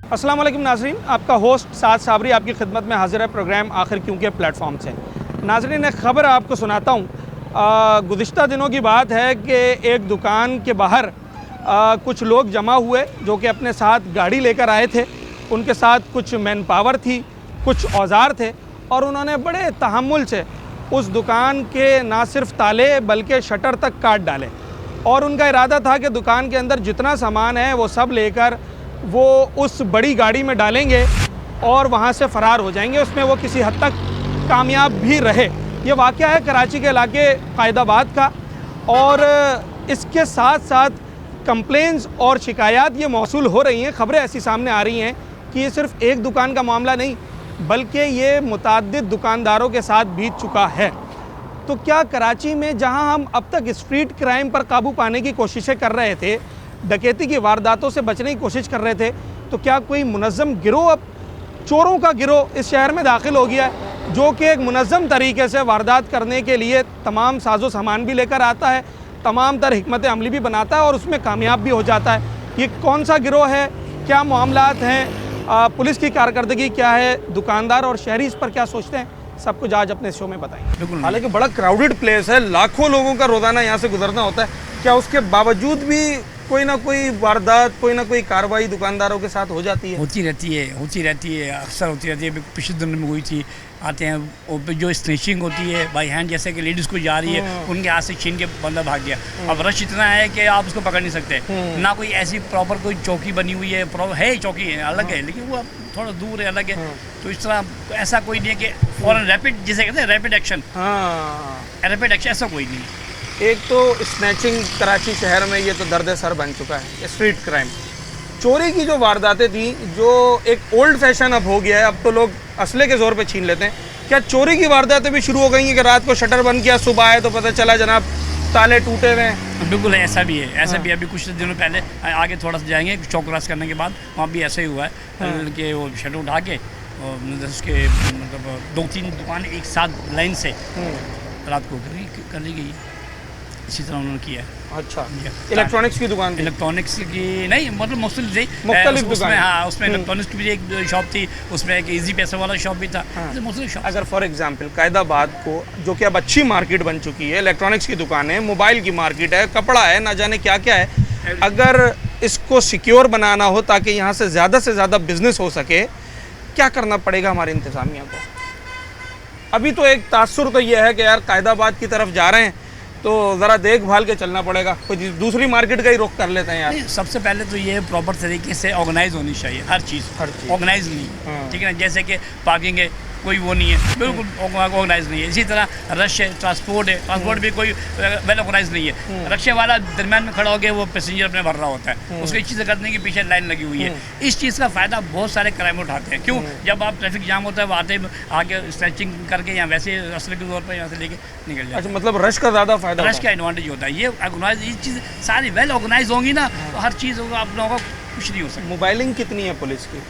अस्सलाम वालेकुम नाज़रीन, आपका होस्ट साद साबरी आपकी खिदमत में हाजिर है प्रोग्राम आखिर क्यों के प्लेटफॉर्म से। नाज़रीन, एक ख़बर आपको सुनाता हूँ। गुज़िश्ता दिनों की बात है कि एक दुकान के बाहर कुछ लोग जमा हुए जो कि अपने साथ गाड़ी लेकर आए थे। उनके साथ कुछ मैन पावर थी, कुछ औज़ार थे और उन्होंने बड़े तहम्मुल से उस दुकान के ना सिर्फ ताले बल्कि शटर तक काट डाले और उनका इरादा था कि दुकान के अंदर जितना सामान है वो सब लेकर वो उस बड़ी गाड़ी में डालेंगे और वहाँ से फ़रार हो जाएंगे। उसमें वो किसी हद तक कामयाब भी रहे। ये वाक़या है कराची के इलाके कायदाबाद का और इसके साथ साथ कंप्लेंट्स और शिकायत ये मौसूल हो रही हैं। ख़बरें ऐसी सामने आ रही हैं कि ये सिर्फ़ एक दुकान का मामला नहीं बल्कि ये मुतअद्दिद दुकानदारों के साथ बीत चुका है। तो क्या कराची में जहां हम अब तक स्ट्रीट क्राइम पर काबू पाने की कोशिशें कर रहे थे, डकैती की वारदातों से बचने की कोशिश कर रहे थे, तो क्या कोई मुनज़्ज़म गिरोह, अब चोरों का गिरोह इस शहर में दाखिल हो गया है जो कि एक मुनज़्ज़म तरीके से वारदात करने के लिए तमाम साजो सामान भी लेकर आता है, तमाम तर हिकमत अमली भी बनाता है और उसमें कामयाब भी हो जाता है। ये कौन सा गिरोह है, क्या मामलात हैं, पुलिस की कारकर्दगी क्या है, दुकानदार और शहरी इस पर क्या सोचते हैं, सब कुछ आज अपने शो में बताएंगे। हालांकि बड़ा क्राउडेड प्लेस है, लाखों लोगों का रोज़ाना यहाँ से गुजरना होता है, क्या उसके बावजूद भी कोई ना कोई वारदात, कोई ना कोई कार्रवाई दुकानदारों के साथ हो जाती है? होती रहती है, अक्सर होती रहती है। पिछले दिन में हुई थी, आते हैं और जो स्नैचिंग होती है बाई हैंड, जैसे कि लेडीज़ को जा रही है उनके हाथ से छीन के बंदा भाग गया। अब रश इतना है कि आप उसको पकड़ नहीं सकते, ना कोई ऐसी प्रॉपर कोई चौकी बनी हुई है, है चौकी है अलग है लेकिन वो अब थोड़ा दूर है, अलग है। तो इस तरह ऐसा कोई नहीं है कि फौरन रैपिड, जिसे कहते हैं रैपिड एक्शन, रैपिड एक्शन ऐसा कोई नहीं है। एक तो स्नैचिंग कराची शहर में ये तो दर्द सर बन चुका है, स्ट्रीट क्राइम। चोरी की जो वारदातें थी, जो एक ओल्ड फैशन अब हो गया है, अब तो लोग असले के जोर पे छीन लेते हैं। क्या चोरी की वारदातें भी शुरू हो गई हैं कि रात को शटर बंद किया, सुबह आए तो पता चला जनाब ताले टूटे हुए हैं? बिल्कुल ऐसा भी है, ऐसा भी अभी कुछ दिनों पहले आगे थोड़ा सा जाएंगे चौक क्रॉस करने के बाद, वहाँ भी ऐसा ही हुआ है कि वो शटर उठा के और उसके मतलब 2-3 दुकान एक साथ लाइन से रात को कर ली गई। इसी तरह उन्होंने किया। अच्छा, इलेक्ट्रॉनिक्स की दुकान थी? इलेक्ट्रॉनिक्स की नहीं, मतलब मुख्तलिफ दुकान। हाँ, उसमें इलेक्ट्रॉनिक्स की भी एक शॉप थी, उसमें एक इजी पैसे वाला शॉप भी था। हाँ। अगर फॉर एग्जांपल कायदाबाद को, जो कि अब अच्छी मार्केट बन चुकी है, इलेक्ट्रॉनिक्स की दुकान है, मोबाइल की मार्केट है, कपड़ा है, ना जाने क्या क्या है, अगर इसको सिक्योर बनाना हो ताकि यहाँ से ज़्यादा बिजनेस हो सके, क्या करना पड़ेगा हमारे इंतज़ामिया को? अभी तो एक तासुर तो ये है कि यार कायदाबाद की तरफ जा रहे हैं तो ज़रा देखभाल के चलना पड़ेगा, कोई दूसरी मार्केट का ही रुख कर लेते हैं यार। सबसे पहले तो ये प्रॉपर तरीके से ऑर्गेनाइज होनी चाहिए हर चीज़ ऑर्गेनाइज नहीं, ठीक है ना। जैसे कि पार्किंग है, कोई वो नहीं है, बिल्कुल ऑर्गेनाइज नहीं है। इसी तरह रश है, ट्रांसपोर्ट है, ट्रांसपोर्ट भी कोई वेल ऑर्गेनाइज नहीं है। रक्शे वाला दरमियान में खड़ा हो गया, वो पैसेंजर अपने भर रहा होता है, उसकी चीज़ें करने की पीछे लाइन लगी हुई है। इस चीज़ का फ़ायदा बहुत सारे क्राइम उठाते हैं। क्यों? जब आप ट्रैफिक जाम होता है, वो आते आगे स्ट्रेचिंग करके या वैसे असले के तौर पर यहाँ से लेके निकल जाए। अच्छा, मतलब रश का ज़्यादा फ़ायदा, रश का एडवांटेज होता है। ये ऑर्गेनाइज, ये चीज़ सारी वेल ऑर्गेनाइज होंगी ना तो हर चीज़ आप लोगों का कुछ नहीं हो सकता। मोबाइलिंग कितनी है पुलिस की?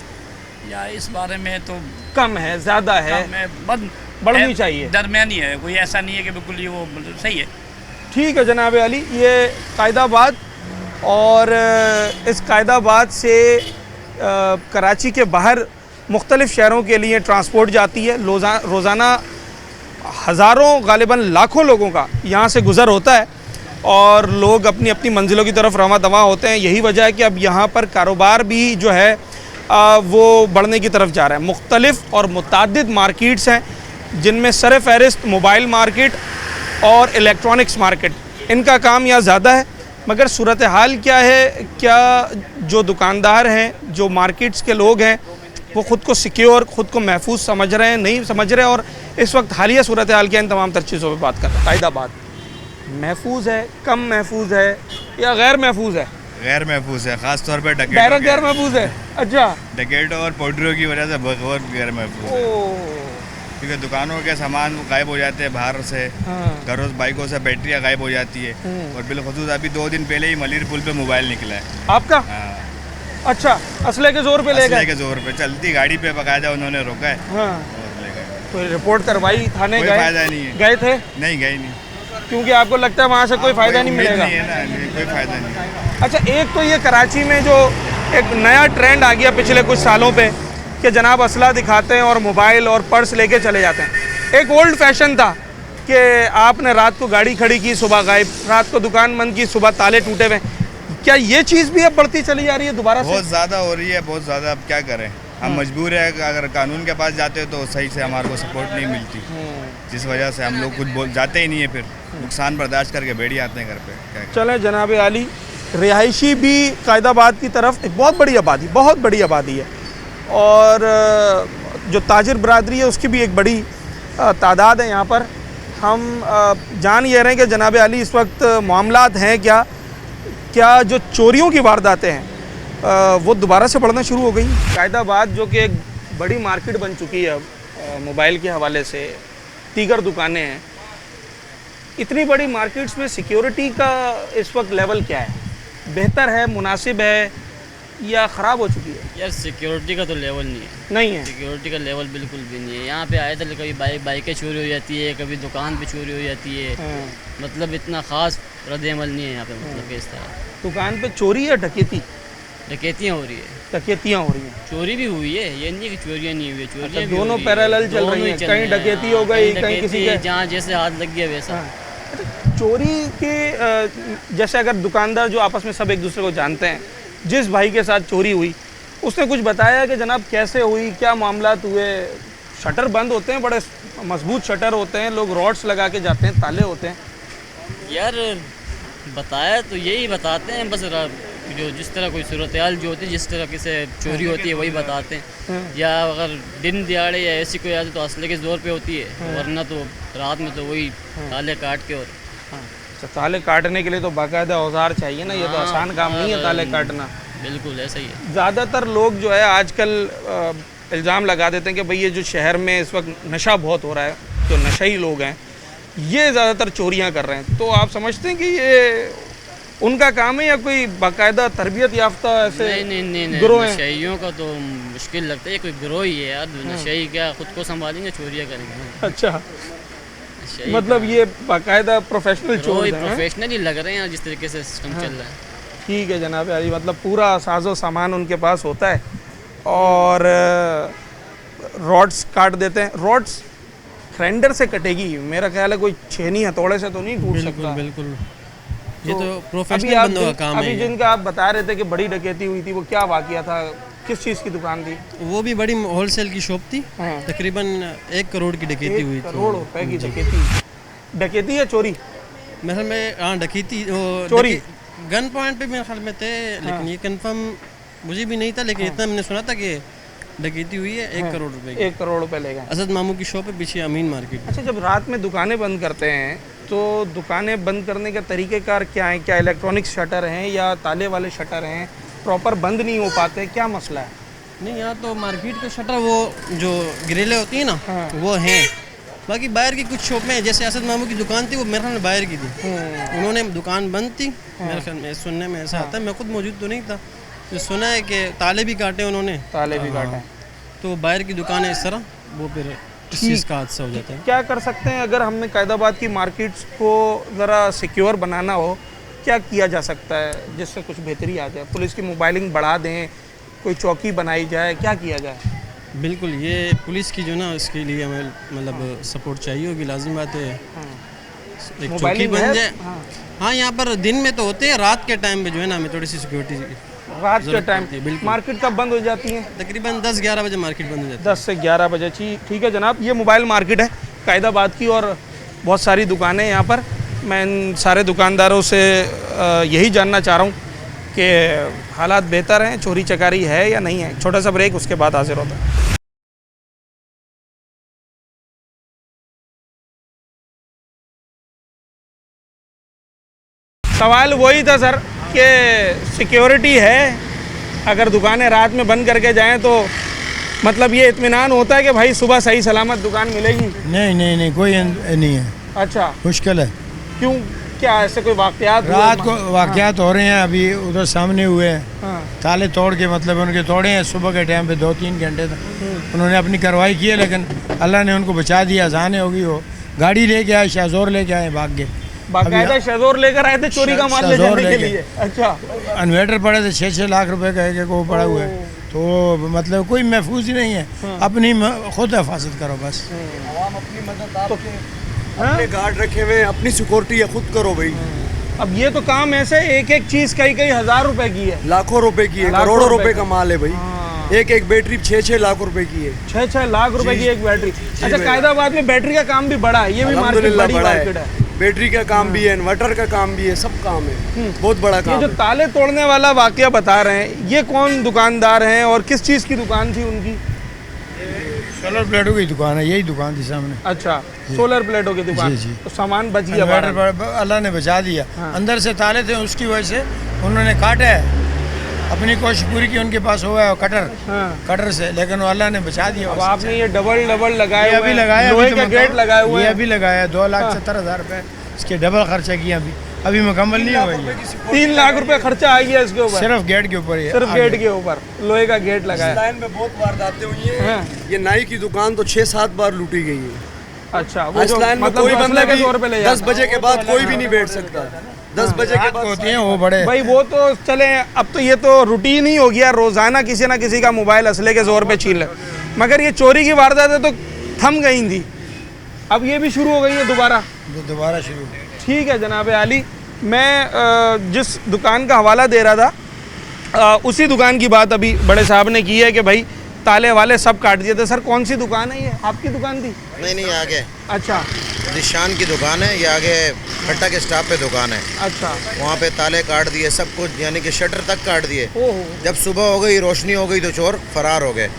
या इस बारे में तो कम है, ज़्यादा है, बढ़नी चाहिए, दरमियानी है, कोई ऐसा नहीं है कि बिल्कुल ये वो सही है। ठीक है जनाब अली, ये कायदाबाद और इस कायदाबाद से कराची के बाहर मुख्तलिफ़ शहरों के लिए ट्रांसपोर्ट जाती है। रोज़ाना हज़ारों, गालिबन लाखों लोगों का यहाँ से गुज़र होता है और लोग अपनी अपनी मंजिलों की तरफ रवां दवां होते हैं। यही वजह है कि अब यहाँ पर कारोबार भी जो है वो बढ़ने की तरफ जा रहा है। मुख्तलिफ़ और मुतअद्दिद मार्केट्स हैं जिनमें सर फहरिस्त मोबाइल मार्केट और इलेक्ट्रॉनिक्स मार्केट, इनका काम यहाँ ज़्यादा है। मगर सूरत हाल क्या है, क्या जो दुकानदार हैं, जो मार्केट्स के लोग हैं, वो ख़ुद को सिक्योर, ख़ुद को महफूज समझ रहे हैं, नहीं समझ रहे? और इस वक्त हालिया सूरत हाल के इन तमाम तर चीज़ों पर बात कर रहे हैं। कायदाबाद महफूज है, कम महफूज है या गैर महफूज है? गैर महफूज है, खास तौर पर डकैत। गैर महफूज है? अच्छा, डकैत और पोल्ट्रियों की वजह से बहुत गैर महफूज है, क्योंकि दुकानों के सामान गायब हो जाते हैं बाहर से, घरों बाइकों से बैटरियाँ गायब हो जाती है। और बिलखुसूस अभी 2 दिन पहले ही मलिर पुल पे मोबाइल निकला है आपका। अच्छा, असले के जोर पे ले गए? असले के जोर पे चलती गाड़ी पे बाकायदा उन्होंने रोका है। हाँ। और ले गए। तो रिपोर्ट करवाई, थाने गए? फायदा नहीं है। गए थे? नहीं गए नहीं, क्योंकि आपको लगता है वहाँ से कोई फ़ायदा नहीं मिलेगा? कोई फ़ायदा नहीं। अच्छा, एक तो ये कराची में जो एक नया ट्रेंड आ गया पिछले कुछ सालों पे कि जनाब असला दिखाते हैं और मोबाइल और पर्स लेके चले जाते हैं। एक ओल्ड फैशन था कि आपने रात को गाड़ी खड़ी की, सुबह गायब, रात को दुकान बंद की, सुबह ताले टूटे हुए। क्या ये चीज़ भी अब बढ़ती चली जा रही है दोबारा से? बहुत ज़्यादा हो रही है, बहुत ज़्यादा। अब क्या करें, हम मजबूर है। अगर कानून के पास जाते तो सही से हमारे को सपोर्ट नहीं मिलती, जिस वजह से हम लोग कुछ जाते ही नहीं है। फिर नुकसान बर्दाश्त करके बैठ जाते हैं घर पे। क्या चले जनाब आली, रिहायशी भी कायदाबाद की तरफ एक बहुत बड़ी आबादी है और जो ताजिर बरादरी है उसकी भी एक बड़ी तादाद है यहाँ पर। हम जान ये रहे हैं कि जनाब आली इस वक्त मामलात हैं क्या जो चोरियों की वारदातें हैं वो दोबारा से बढ़ना शुरू हो गई। कायदाबाद जो कि एक बड़ी मार्केट बन चुकी है अब मोबाइल के हवाले से, दीगर दुकानें हैं, इतनी बड़ी मार्केट्स में सिक्योरिटी का इस वक्त लेवल क्या है? बेहतर है, मुनासिब है या ख़राब हो चुकी है? यार सिक्योरिटी का तो लेवल नहीं है। सिक्योरिटी का लेवल बिल्कुल भी नहीं है। यहाँ पे आए थे, कभी बाइकें चोरी हो जाती है, कभी दुकान पे चोरी हो जाती है। मतलब इतना ख़ास रद्द-ए-अमल नहीं है यहाँ पे। मतलब इस तरह दुकान पे चोरी या डकैती? डकैतियाँ हो रही है। डकैतियाँ हो रही हैं। चोरी भी हुई है, ये नहीं कि चोरियाँ नहीं हुई है। चोरियाँ भी दोनों पैरेलल चल रही हैं, कहीं डकैती हो गई, कहीं किसी के जहाँ जैसे हाथ लग गया वैसा। चोरी के जैसे अगर दुकानदार जो आपस में सब एक दूसरे को जानते हैं, जिस भाई के साथ चोरी हुई उसने कुछ बताया कि जनाब कैसे हुई, क्या मामलात हुए? शटर बंद होते हैं, बड़े मजबूत शटर होते हैं, लोग रॉड्स लगा के जाते हैं, ताले होते हैं। यार बताया तो यही बताते हैं बस, जो जिस तरह कोई सूरत-ए-हाल जो होती है, जिस तरह से चोरी होती है वही बताते हैं। या अगर दिन दिहाड़े या ऐसी कोई आती तो असले के जोर पे होती है, वरना तो रात में तो वही ताले काट के। और ताले काटने के लिए तो बाकायदा औजार चाहिए ना, ये तो आसान काम नहीं है ताले काटना। बिल्कुल ऐसा ही है। ज़्यादातर लोग जो है आजकल इल्ज़ाम लगा देते हैं कि भाई ये जो शहर में इस वक्त नशा बहुत हो रहा है, जो नशई लोग हैं ये ज़्यादातर चोरियां कर रहे हैं। तो आप समझते हैं कि ये उनका काम है या कोई बाकायदा तरबियत याफ्ता ऐसे नहीं गिरोह हैं? नशइयों का तो मुश्किल लगता है, कोई गिरोह ही है यार। नशई क्या खुद को संभालेंगे, चोरियाँ करेंगे? अच्छा, मतलब ये बाकायदा प्रोफेशनल चोर हैं? प्रोफेशनल ही लग रहे हैं जिस तरीके से सिस्टम चल रहा है। ठीक है जनाब यारी, मतलब पूरा साजो सामान उनके पास होता है और रॉड्स काट देते हैं। रॉड्स ग्राइंडर से कटेगी, मेरा ख्याल है कोई छेनी हथौड़े से तो नहीं टूट सकता। बिल्कुल ये तो प्रोफेशनल बंदों का काम है। अभी जिनका आप बता रहे थे कि बड़ी डकैती हुई थी, वो क्या वाकया था? किस चीज़ की दुकान थी? वो भी बड़ी होलसेल की शॉप थी। तकरीबन 1 करोड़ की डकैती हुई थी। 1 करोड़ रुपए की डकैती? डकैती या चोरी? मेरे में हाँ डकैती, चोरी। गन पॉइंट पे मेरे ख्याल में थे, लेकिन ये कंफर्म मुझे भी नहीं था, लेकिन इतना मैंने सुना था कि डकैती हुई है 1 करोड़ रुपए की। 1 करोड़ रुपए ले गए। असद मामू की शॉप है पीछे अमीन मार्केट। अच्छा, जब रात में दुकानें बंद करते हैं तो दुकानें बंद करने का तरीक़ेकार क्या है? क्या इलेक्ट्रॉनिक शटर हैं या ताले वाले शटर हैं? प्रॉपर बंद नहीं हो पाते, क्या मसला है? नहीं, यहाँ तो मार्केट के शटर वो जो ग्रिलें होती हैं ना, वो हैं। बाकी बाहर की कुछ शॉप में, जैसे असद मामू की दुकान थी, वो मेरे ख्याल में बाहर की थी। उन्होंने दुकान बंद थी मेरे ख्याल में, सुनने में ऐसा आता है। मैं खुद मौजूद तो नहीं था, जो सुना है कि ताले भी काटे उन्होंने। ताले भी काटे, तो बाहर की दुकान है इस तरह, वो फिर इस चीज़ का हादसा हो जाता है। क्या कर सकते हैं अगर हमने कायदाबाद की मार्केट्स को ज़रा सिक्योर बनाना हो? क्या किया जा सकता है जिससे कुछ बेहतरी आ जाए? पुलिस की मोबाइलिंग बढ़ा दें, कोई चौकी बनाई जाए, क्या किया जाए? बिल्कुल, ये पुलिस की जो ना, इसके लिए हमें मतलब सपोर्ट चाहिए होगी, लाजिम बात है। एक चौकी बन जाए। हाँ, यहाँ पर दिन में तो होते हैं, रात के टाइम पे जो है ना हमें थोड़ी सी सिक्योरिटी। रात के टाइम मार्केट कब बंद हो जाती है? तकरीबन 10-11 बजे मार्केट बंद हो जाती है। 10 से 11 बजे। ठीक है जनाब, ये मोबाइल मार्केट है कायदाबाद की और बहुत सारी दुकानें यहाँ पर। मैं इन सारे दुकानदारों से यही जानना चाह रहा हूँ कि हालात बेहतर हैं, चोरी चकारी है या नहीं है। छोटा सा ब्रेक, उसके बाद हाजिर होता है। सवाल वही था सर कि सिक्योरिटी है, अगर दुकानें रात में बंद करके जाएं तो मतलब ये इत्मीनान होता है कि भाई सुबह सही सलामत दुकान मिलेगी? नहीं, कोई नहीं है। अच्छा, मुश्किल है। क्यों, क्या ऐसे कोई वाकयात? रात को वाकयात हो रहे हैं, अभी उधर सामने हुए हैं। ताले तोड़ के, मतलब उनके तोड़े हैं सुबह के टाइम पे 2-3 घंटे तक उन्होंने अपनी कार्रवाई की है, लेकिन अल्लाह ने उनको बचा दिया। अजान हो गई, वो गाड़ी लेके आए, शाहजोर लेके आए भाग के, बाकायदा शजोर लेकर आए थे चोरी का माल ले शजोर जाने के लेके। लिए। अच्छा, इन्वर्टर पड़े थे 6-6 लाख रुपए का एक वो पड़ा हुआ है, तो मतलब कोई महफूज ही नहीं है। अपनी खुद हिफाजत करो बस। आवाम अपनी मदद अपने गार्ड रखे हुए हैं, अपनी सिक्योरिटी खुद करो भाई। अब ये तो काम ऐसे एक एक चीज कई कई हजार रुपए की है, लाखों रुपए की है, लाखों करोड़ों रुपए रुपए का। का माल है भाई। एक एक बैटरी 6-6 लाख रुपए की है। 6-6 लाख रुपए की एक बैटरी। अच्छा, भैया। कायदाबाद में बैटरी का काम भी बड़ा है, ये भी मार्केट अल्हम्दुलिल्लाह बड़ी बड़ा मार्केट है। है। बैटरी का काम भी है, इन्वर्टर का काम भी है, सब काम है, बहुत बड़ा ये काम जो है। ताले तोड़ने वाला वाकया बता रहे हैं, ये कौन दुकानदार हैं और किस चीज़ की दुकान थी उनकी? सोलर प्लेटों की दुकान है, यही दुकान थी सामने। अच्छा, सोलर प्लेटों की दुकान। जी। तो सामान बच गया इन्वर्टर बाहर। अल्लाह ने बचा दिया। हाँ। अंदर से ताले थे, उसकी वजह से उन्होंने काटा है। अपनी कोशिश पूरी की, उनके पास हुआ है कटर, हाँ। कटर से, लेकिन वो अल्लाह ने बचा दिया। अब आपने ये डबल लगाए ये हुए अभी हैं, लगाया, लोहे अभी का तो गेट लगाए हुए ये हैं। अभी लगाया 2,70,000 रुपए, इसके डबल खर्चा किया। अभी मुकम्मल नहीं हुआ ये। 3 लाख रुपए खर्चा आ गया इसके ऊपर, सिर्फ गेट के ऊपर ही है। सिर्फ आगे। गेट के ऊपर लोहे का गेट इस लगाया। लाइन में बहुत वारदातें हुई हाँ। हैं। ये नाई की दुकान तो 6-7 बार लूटी गई है। अच्छा, वो इस जो लाइन में मतलब कोई जो बंदा असले के भी तौर पे ले 10 जाता बजे के बाद कोई भी नहीं बैठ सकता। 10 बजे के रात बाद को होती हैं वो बड़े। भाई, वो तो चले, अब तो ये तो रूटीन ही हो गया, रोजाना किसी ना किसी का मोबाइल असले के जोर पे छीन ले। मगर ये चोरी की वारदातें तो थम गई थी, अब ये भी शुरू हो गई है दोबारा। दोबारा शुरू। ठीक है जनाब आली, मैं जिस दुकान का हवाला दे रहा था उसी दुकान की बात अभी बड़े साहब ने की है कि भाई ताले वाले सब काट दिए थे। सर, कौन सी दुकान है ये? आपकी दुकान थी? नहीं आगे अच्छा निशान की दुकान है, ये आगे खट्टा के स्टॉप पे दुकान है। अच्छा। वहाँ पे ताले काट दिए, सब कुछ, यानी कि शटर तक काट दिए। ओहो, जब सुबह हो गई, रोशनी हो गई, तो चोर फरार हो गए।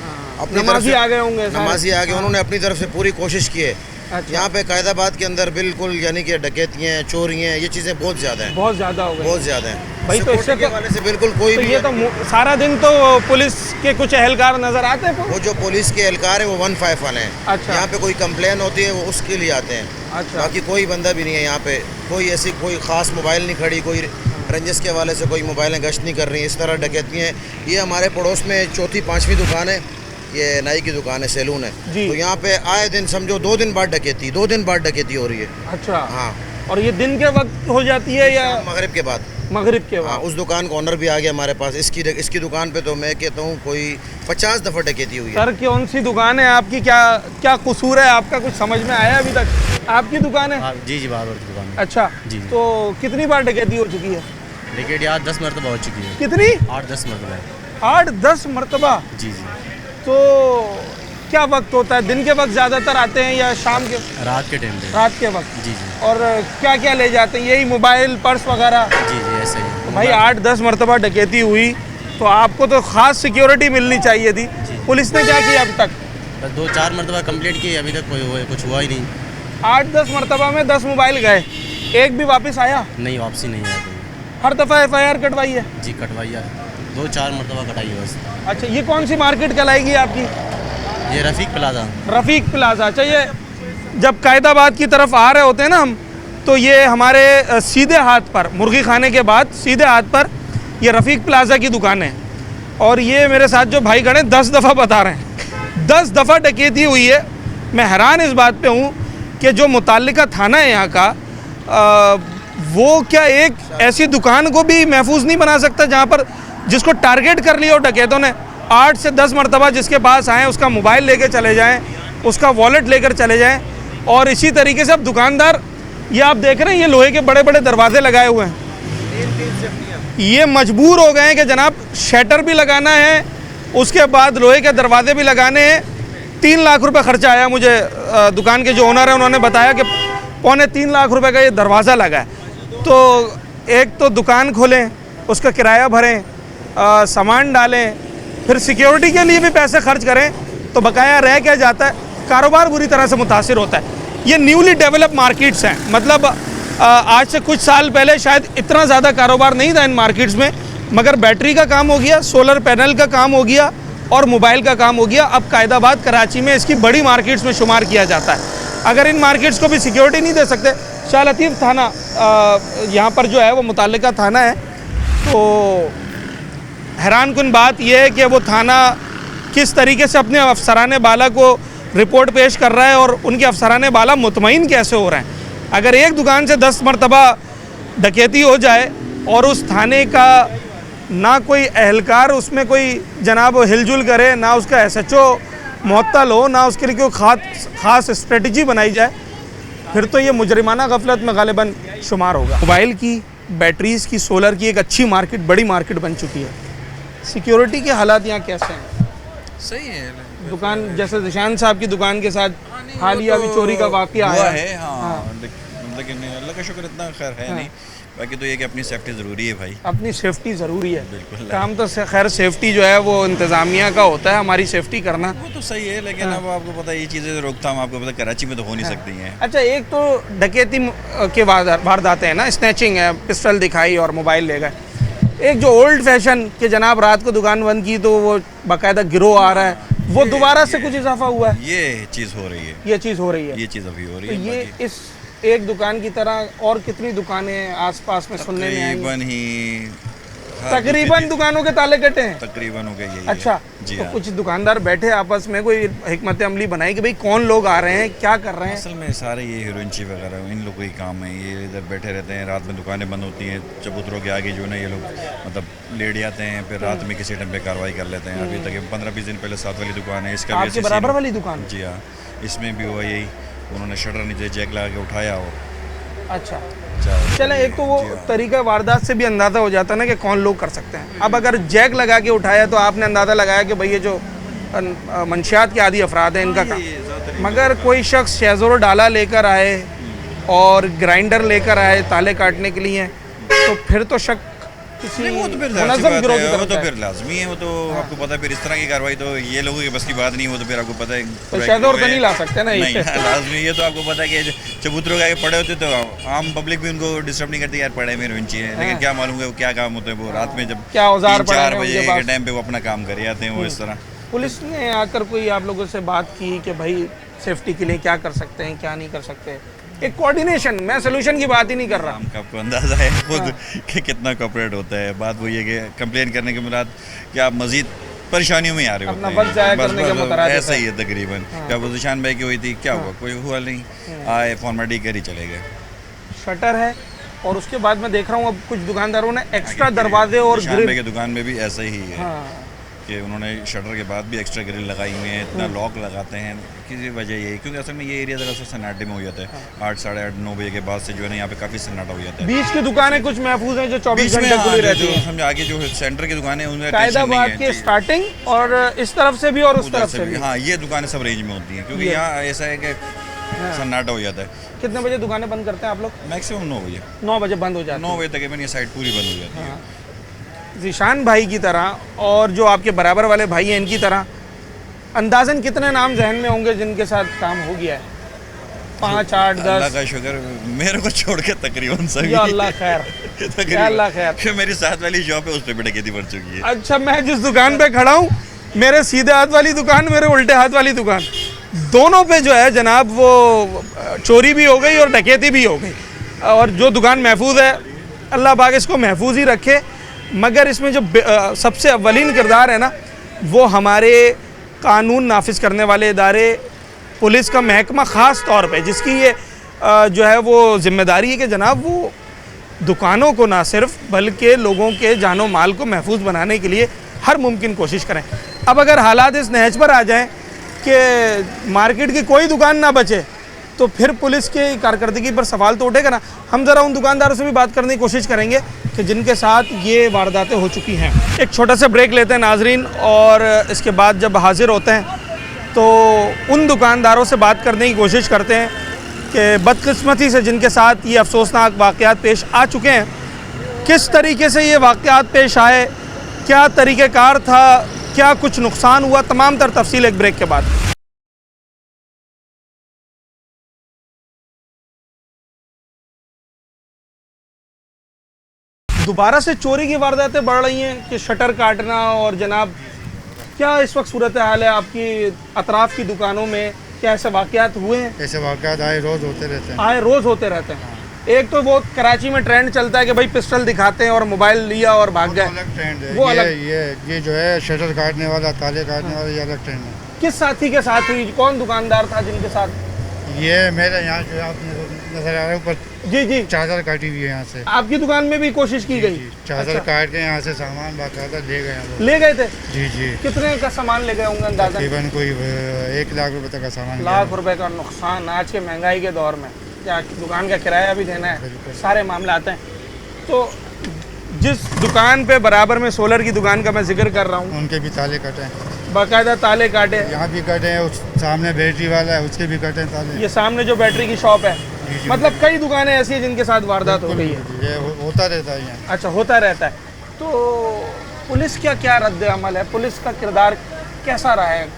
अपनी तरफ नमाजी से आ गए होंगे सारे। नमाजी आ गए, उन्होंने अपनी तरफ से पूरी कोशिश की है। अच्छा। यहाँ पे कायदाबाद के अंदर बिल्कुल यानी कि डकैतियाँ, चोरियाँ, ये चीज़ें बहुत ज़्यादा हैं, बहुत ज़्यादा हो गए। बहुत ज़्यादा हैं। भाई, तो इससे सिक्योरिटी के तो- हवाले से बिल्कुल कोई तो भी ये तो सारा दिन तो पुलिस के कुछ एहलकार नजर आते हैं। वो जो पुलिस के एहलकार है वो 15 वाले हैं। अच्छा। यहाँ पे कोई कंप्लेन होती है वो उसके लिए आते हैं। अच्छा। बाकी कोई बंदा भी नहीं है यहाँ पे, कोई ऐसी कोई ख़ास मोबाइल नहीं खड़ी, कोई रंजिश के हवाले से कोई मोबाइलें गश्त नहीं कर रही, इस तरह डकैती हैं। ये हमारे पड़ोस में 4-5वीं दुकान है, ये नाई की दुकान है, सैलून है। जी। तो यहाँ पे आए दिन समझो 2 दिन बाद डकैती, 2 दिन बाद डकैती हो रही है। अच्छा। हाँ। और ये दिन के वक्त हो जाती है या मगरिब के बाद? मगरिब के हाँ, वक्त? उस दुकान का ऑनर भी आ गया हमारे पास। इसकी दुकान पे तो मैं कहता हूँ कोई 50 दफ़ा डकैती हुई है। सर, कौन सी दुकान है आपकी? क्या क्या कसूर है आपका? कुछ समझ में आया अभी तक? आपकी दुकान है? जी बाबर की दुकान है। अच्छा। जी। तो कितनी बार डकैती हो चुकी है? लेकिन यार 10 मरतबा हो चुकी है। कितनी? 8-10 मरतबा है। 8-10 मरतबा? जी। तो क्या वक्त होता है? दिन के वक्त ज़्यादातर आते हैं या शाम के? रात के टाइम पे। रात के वक्त। जी। और क्या क्या ले जाते हैं? यही मोबाइल, पर्स वगैरह? जी ऐसे ही। तो भाई 8-10 मरतबा डकैती हुई तो आपको तो ख़ास सिक्योरिटी मिलनी चाहिए थी। पुलिस ने क्या किया अब तक? बस 2-4 मरतबा कंप्लीट की, अभी तक कुछ हुआ ही नहीं। 8-10 मरतबा में 10 मोबाइल गए, एक भी वापस आया? नहीं, वापसी नहीं है। हर दफ़ा FIR कटवाई है? जी कटवाई है, 2-4 मरतबा कटाई है बस। अच्छा, ये कौन सी मार्केट कहलाएगी आपकी? ये रफ़ीक प्लाजा। रफ़ीक प्लाजा। अच्छा, ये जब कायदाबाद की तरफ आ रहे होते हैं ना हम, तो ये हमारे सीधे हाथ पर, मुर्गी खाने के बाद सीधे हाथ पर ये रफ़ीक प्लाजा की दुकान है। और ये मेरे साथ जो भाई खड़े 10 दफ़ा बता रहे हैं, 10 दफ़ा डकैती हुई है। मैं हैरान इस बात पे हूँ कि जो मुताल्लिका थाना है यहाँ का, वो क्या एक ऐसी दुकान को भी महफूज नहीं बना सकता जहाँ पर जिसको टारगेट कर लिया हो डकैतों ने? 8 से 10 मरतबा जिसके पास आएँ उसका मोबाइल लेके चले जाएँ, उसका वॉलेट लेकर चले जाएँ। और इसी तरीके से अब दुकानदार, ये आप देख रहे हैं, ये लोहे के बड़े बड़े दरवाजे लगाए हुए हैं। ये मजबूर हो गए हैं कि जनाब शटर भी लगाना है, उसके बाद लोहे के दरवाजे भी लगाने हैं। 3 लाख रुपए खर्चा आया मुझे। दुकान के जो ओनर हैं उन्होंने बताया कि 3.25 लाख रुपए का ये दरवाज़ा लगा है। तो एक तो दुकान खोलें, उसका किराया भरें, सामान डालें, फिर सिक्योरिटी के लिए भी पैसे खर्च करें, तो बकाया रह क्या जाता है? कारोबार बुरी तरह से मुतासिर होता है। ये न्यूली डेवलप मार्केट्स हैं, मतलब आज से कुछ साल पहले शायद इतना ज़्यादा कारोबार नहीं था इन मार्केट्स में, मगर बैटरी का काम हो गया, सोलर पैनल का काम हो गया और मोबाइल का काम हो गया। अब कायदाबाद कराची में इसकी बड़ी मार्केट्स में शुमार किया जाता है। अगर इन मार्केट्स को भी सिक्योरिटी नहीं दे सकते, शाह लतीफ़ थाना यहाँ पर जो है वो मुताल्लिका थाना है, तो हैरानकुन बात यह है कि वो थाना किस तरीके से अपने अफसरान बाला को रिपोर्ट पेश कर रहा है और उनके अफसरान बाला मुतमईन कैसे हो रहे हैं। अगर एक दुकान से 10 मरतबा डकैती हो जाए और उस थाने का ना कोई अहलकार उसमें कोई जनाब हिलजुल करे, ना उसका SHO मुअत्तल हो, ना उसके लिए कोई ख़ास स्ट्रेटजी बनाई जाए, फिर तो ये मुजरिमाना गफलत में गालिबन शुमार होगा। मोबाइल की, बैटरीज़ की, सोलर की एक अच्छी मार्केट, बड़ी मार्केट बन चुकी है। सिक्योरिटी के हालात यहाँ कैसे हैं? सही है। दुकान जैसे जिशान साहब की दुकान के साथ हालिया अभी चोरी का वाक़या हुआ आया है। हाँ, लेकिन अल्लाह का शुक्र इतना खैर है नहीं। बाकी तो ये कि अपनी सेफ्टी ज़रूरी है भाई, अपनी सेफ्टी ज़रूरी है। बिल्कुल। काम तो खैर सेफ्टी जो है वो इंतज़ामिया का होता है, हमारी सेफ्टी करना। वो तो सही है, लेकिन अब आपको पता है ये चीज़ें रोकथाम आपको पता कराची में तो हो नहीं सकती हैं। अच्छा, एक तो डकैती के वारदातें हैं ना, स्नैचिंग है, पिस्टल दिखाई और मोबाइल ले गए। एक जो ओल्ड फैशन के जनाब रात को दुकान बंद की तो वो बाकायदा गिरोह आ रहा है, वो दोबारा से कुछ इजाफा हुआ है। ये चीज़ हो रही है, ये चीज़ हो रही है, ये चीज़ अभी हो रही तो है। ये इस एक दुकान की तरह और कितनी दुकानें आसपास में सुनने में आएंगी? तकरीबन दुकानों के ताले कटे हैं, तकरीबन हो गए यही। अच्छा, जी तो हाँ। कुछ दुकानदार बैठे आपस में कोई हिकमत अमली बनाई कि भाई कौन लोग आ रहे हैं, क्या कर रहे हैं? असल में सारे ये हीरोइनची वगैरह इन लोगों की काम है। ये इधर बैठे रहते हैं, रात में दुकानें बंद होती हैं, चबूतरों के आगे जो है ना ये लोग मतलब लेट जाते हैं, फिर रात में किसी टाइम पे कार्रवाई कर लेते हैं। अभी तक 15-20 दिन पहले 7 वाली दुकान है, इसका भी आपके बराबर वाली दुकान? जी हाँ, इसमें भी हुआ यही, उन्होंने शटर नीचे जैक लगा के उठाया हो। अच्छा, चले, एक तो वो तरीका वारदात से भी अंदाज़ा हो जाता है ना कि कौन लोग कर सकते हैं। अब अगर जैक लगा के उठाया तो आपने अंदाज़ा लगाया कि भाई ये जो मंशियात के आदि अफराद हैं इनका काम। मगर कोई शख्स शेज़ोर डाला लेकर आए और ग्राइंडर लेकर आए ताले काटने के लिए, तो फिर तो शक किसी मुनज़्ज़म गिरोह की तरफ तो है। फिर लाजमी है, वो तो आपको पता है। फिर इस तरह की कार्रवाई तो ये लोगों की बस की बात नहीं, वो तो फिर आपको पता है। तो शेज़ोर तो नहीं ला सकते ना ये। नहीं, लाजमी ये तो आपको पता है कि चबूतरों के आगे पड़े होते तो आम पब्लिक भी उनको डिस्टर्ब नहीं करती, यार पड़े में रोइंची है, लेकिन क्या मालूम है वो क्या काम होता है। वो रात में जब क्या औजार 4 बजे के टाइम पे वो अपना काम कर जाते हैं, वो इस तरह। पुलिस ने आकर कोई आप लोगों से बात की कि भाई सेफ्टी के लिए क्या कर सकते हैं, क्या नहीं कर सकते? एक कोऑर्डिनेशन, मैं सोल्यूशन की बात ही नहीं कर रहा। हमका आपको अंदाज़ा है खुद कि कितना कॉपरेट होता है। बात वही है कि कंप्लेन करने के बाद क्या आप मज़ीद परेशानियों में आ रहे होते हैं। बस ऐसा ही है तकरीबन। क्या वो जिशान भाई की हुई थी, क्या हुआ, कोई हुआ नहीं, आए फॉर्मेलिटी कर ही चले गए। शटर है और उसके बाद मैं देख रहा हूँ अब कुछ दुकानदारों ने एक्स्ट्रा दरवाजे और ग्रिल की दुकान में भी ऐसा ही है कि उन्होंने शटर के बाद भी एक्स्ट्रा ग्रिल लगाई हुई है, इतना लॉक लगाते हैं। किसी वजह यही, क्योंकि असल में ये एरिया ज़रा सा सन्नाटे में हो जाता है। 8, साढ़े 8, 9 बजे के बाद से जो है ना यहाँ पे काफ़ी सन्नाटा हो जाता है। बीच की दुकानें कुछ महफूज हैं जो 24 घंटे खुली रहती हैं। समझ आगे जो सेंटर की दुकानें उनमें कायदाबाद की स्टार्टिंग और इस तरफ से भी और उस तरफ से भी। हाँ, ये दुकानें सब रेंज में होती हैं, क्योंकि यहाँ ऐसा है कि सन्नाटा हो जाता है। कितने बजे दुकानें बंद करते हैं आप लोग? मैक्सिमम 9 बजे। 9 बजे बंद हो जाती है। 9 बजे तक ये साइड पूरी बंद हो जाती है। ज़ीशान भाई की तरह और जो आपके बराबर वाले भाई हैं इनकी तरह अंदाज़न कितने नाम जहन में होंगे जिनके साथ काम हो गया है? 5, 8, 10? अल्लाह का शुक्र, मेरे को छोड़ के तकरीबन सभी। या अल्लाह खैर, या अल्लाह खैर। मेरी साथ वाली शॉप है, उस पर भी डकैती बढ़ चुकी है। अच्छा, मैं जिस दुकान पे खड़ा हूँ, मेरे सीधे हाथ वाली दुकान, मेरे उल्टे हाथ वाली दुकान, दोनों पे जो है जनाब वो चोरी भी हो गई और डकैती भी हो गई। और जो दुकान महफूज है, अल्लाह पाक इसको महफूज ही रखे। मगर इसमें जो सबसे अव्वलीन किरदार है ना, वो हमारे कानून नाफिज करने वाले इदारे, पुलिस का महकमा ख़ास तौर पे, जिसकी ये जो है वो ज़िम्मेदारी है कि जनाब वो दुकानों को ना सिर्फ बल्कि लोगों के जानो माल को महफूज बनाने के लिए हर मुमकिन कोशिश करें। अब अगर हालात इस नहज पर आ जाएं कि मार्केट की कोई दुकान ना बचे, तो फिर पुलिस की कारकर्दगी पर सवाल तो उठेगा ना। हम ज़रा उन दुकानदारों से भी बात करने की कोशिश करेंगे कि जिनके साथ ये वारदातें हो चुकी हैं। एक छोटा सा ब्रेक लेते हैं नाजरीन, और इसके बाद जब हाजिर होते हैं तो उन दुकानदारों से बात करने की कोशिश करते हैं कि बदकिस्मती से जिनके साथ ये अफसोसनाक वाक़यात पेश आ चुके हैं, किस तरीके से ये वाक़यात पेश आए, क्या तरीक़ेकार था, क्या कुछ नुकसान हुआ, तमाम तर तफसील एक ब्रेक के बाद। दोबारा से चोरी की वारदातें बढ़ रही हैं कि शटर काटना, और जनाब क्या इस वक्त सूरत हाल है आपकी अतराफ़ की दुकानों में? क्या ऐसे वाक़यात हुए हैं? ऐसे वाक़यात आए रोज़ होते रहते हैं। आए रोज़ होते रहते हैं। एक तो बहुत कराची में ट्रेंड चलता है कि भाई पिस्टल दिखाते हैं और मोबाइल लिया और भाग गए। अलग ट्रेंड है। वो अलग, ये जो है शटर काटने वाला, ताले काटने वाला, ये अलग ट्रेंड है। किस साथी के साथ हुई? कौन दुकानदार था जिनके साथ? ये मेरे यहाँ जो आपने नजर आ रहा है ऊपर जी जी चादर काटी हुई है यहाँ से। आपकी दुकान में भी कोशिश की गई? चादर काट के यहाँ से सामान बाकायदा ले गए हैं। ले गए थे? जी जी। कितने का सामान ले गए होंगे अंदाजा? तकरीबन कोई 1 लाख रुपए तक का सामान। लाख रुपए का नुकसान आज के महंगाई के दौर में, क्या दुकान का किराया भी देना है, सारे मामले आते हैं। तो जिस दुकान पे बराबर में सोलर की दुकान का मैं जिक्र कर रहा हूँ, उनके भी ताले कटे हैं, बाकायदा ताले काटे। यहाँ भी कटे हैं, उस सामने बैटरी वाला है उसके भी कटे हैं ताले। ये सामने जो बैटरी की शॉप है, मतलब कई दुकानें ऐसी हैं जिनके साथ वारदात हो गई है। ये होता रहता है यहाँ। अच्छा, होता रहता है। तो पुलिस क्या क्या रद्द अमल है, पुलिस का किरदार कैसा रहा है?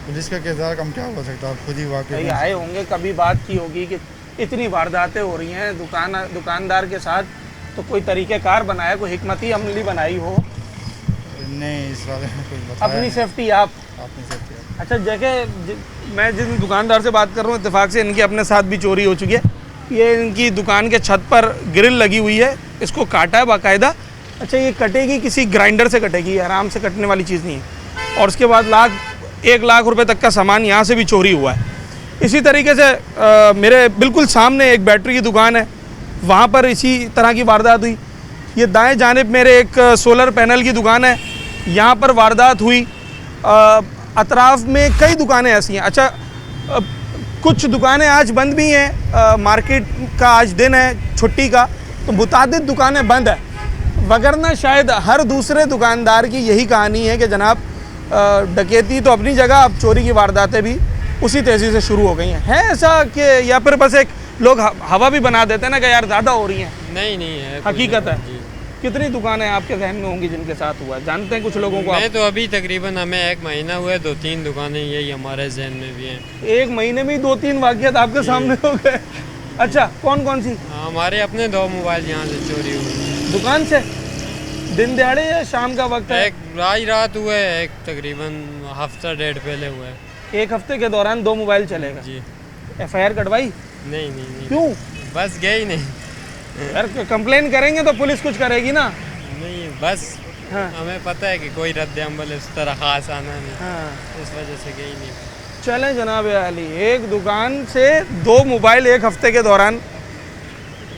पुलिस का किरदार कम क्या हो सकता है, आप खुद ही वाकई आए होंगे, कभी बात की होगी कि इतनी वारदातें हो रही हैं दुकानदार के साथ, तो कोई तरीक़ेकार बनाया, कोई हिकमती अमली बनाई हो? नहीं, इस बारे में कुछ बताया। अपनी सेफ्टी आप? अपनी सेफ्टी। अच्छा, जगह मैं जिन दुकानदार से बात कर रहा हूँ, इत्तेफाक से इनके अपने साथ भी चोरी हो चुकी है। ये इनकी दुकान के छत पर ग्रिल लगी हुई है, इसको काटा है बाकायदा। अच्छा, ये कटेगी किसी ग्राइंडर से कटेगी, आराम से कटने वाली चीज़ नहीं है। और उसके बाद 1 लाख रुपए तक का सामान यहाँ से भी चोरी हुआ है। इसी तरीके से मेरे बिल्कुल सामने एक बैटरी की दुकान है, वहाँ पर इसी तरह की वारदात हुई। ये दाएं जानिब मेरे एक सोलर पैनल की दुकान है, यहाँ पर वारदात हुई। अतराफ में कई दुकानें ऐसी हैं। अच्छा, कुछ दुकानें आज बंद भी हैं, मार्केट का आज दिन है छुट्टी का, तो मुतादिद दुकानें बंद है, वगरना शायद हर दूसरे दुकानदार की यही कहानी है कि जनाब डकैती तो अपनी जगह, अब चोरी की वारदातें भी उसी तेज़ी से शुरू हो गई हैं। है ऐसा कि या फिर बस एक लोग हवा भी बना देते हैं ना कि यार ज़्यादा हो रही हैं? नहीं है, हकीकत है। कितनी दुकानें आपके जहन में होंगी जिनके साथ हुआ है? जानते हैं कुछ लोगों को? मैं तो अभी तकरीबन हमें 1 महीना हुआ है, 2-3 दुकानें यही हमारे जहन में भी हैं। 1 महीने में ही 2-3 वाक़यात आपके सामने हो गए? अच्छा, कौन कौन सी? हमारे अपने 2 मोबाइल यहाँ से चोरी हुए। दुकान से? दिन दिहाड़े या शाम का वक्त है? एक रात हुए, एक तकरीबन हफ्ता 1.5 पहले हुआ है। 1 हफ्ते के दौरान 2 मोबाइल चलेगा? जी। FIR कटवाई? नहीं। क्यों? बस गए ही नहीं। यार कंप्लेन करेंगे तो पुलिस कुछ करेगी ना? नहीं, बस हमें पता है कि कोई रद्द अमल इस तरह ख़ास आना नहीं, इस वजह से गई नहीं। चलें जनाब अली, एक दुकान से 2 मोबाइल 1 हफ्ते के दौरान,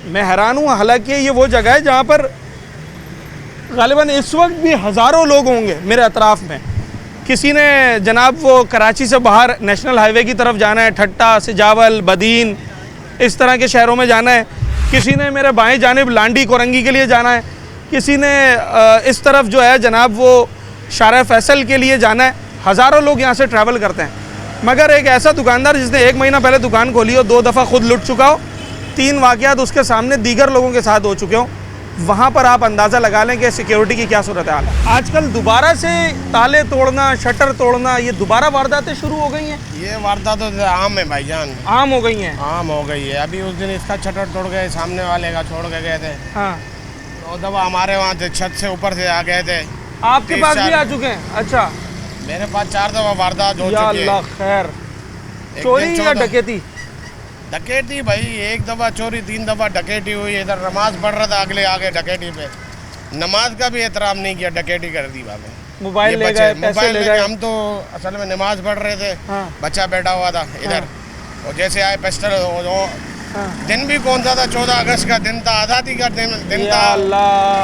मैं हैरान हूँ। हालांकि ये वो जगह है जहाँ पर गालिबन इस वक्त भी हज़ारों लोग होंगे मेरे अतराफ़ में। किसी ने जनाब वो कराची से बाहर नेशनल हाईवे की तरफ जाना है, ठट्टा, सिजावल, बदीन, इस तरह के शहरों में जाना है। किसी ने मेरे बाएं जानिब लांडी कोरंगी के लिए जाना है। किसी ने इस तरफ जो है जनाब वो शारा फैसल के लिए जाना है। हज़ारों लोग यहाँ से ट्रैवल करते हैं, मगर एक ऐसा दुकानदार जिसने 1 महीना पहले दुकान खोली हो, 2 दफ़ा खुद लुट चुका हो, 3 वाक़यात उसके सामने दीगर लोगों के साथ हो चुके हो, वहाँ पर आप अंदाज़ा लगा लें कि सिक्योरिटी की क्या सूरत हाल है। आजकल दोबारा से ताले तोड़ना, शटर तोड़ना, ये दोबारा वारदातें शुरू हो गई हैं? ये वारदातें तो आम है भाईजान, आम हो गई हैं। आम हो गई है। अभी उस दिन इसका शटर तोड़ गए, सामने वाले का छोड़ के गए थे। हाँ, 2 दफ़ा हमारे वहाँ से छत से ऊपर से आ गए थे। आपके पास भी आ चुके हैं? अच्छा, मेरे पास 4 दफ़ा वारदात हो चुकी है। अल्लाह खैर। चोरी या डकैती? डकैती भाई, 1 दफ़ा चोरी, 3 दफ़ा डकैती हुई। इधर नमाज पढ़ रहा था, अगले आगे डकैती पे, नमाज का भी एहतराम नहीं किया, डकैती कर दी वहाँ पे। मोबाइल ले गए, पैसे ले गए। हम तो असल में नमाज पढ़ रहे थे, बच्चा बैठा हुआ था इधर, और जैसे आए पिस्टल। दिन भी कौन सा था? 14 अगस्त का दिन था, आज़ादी का दिन था।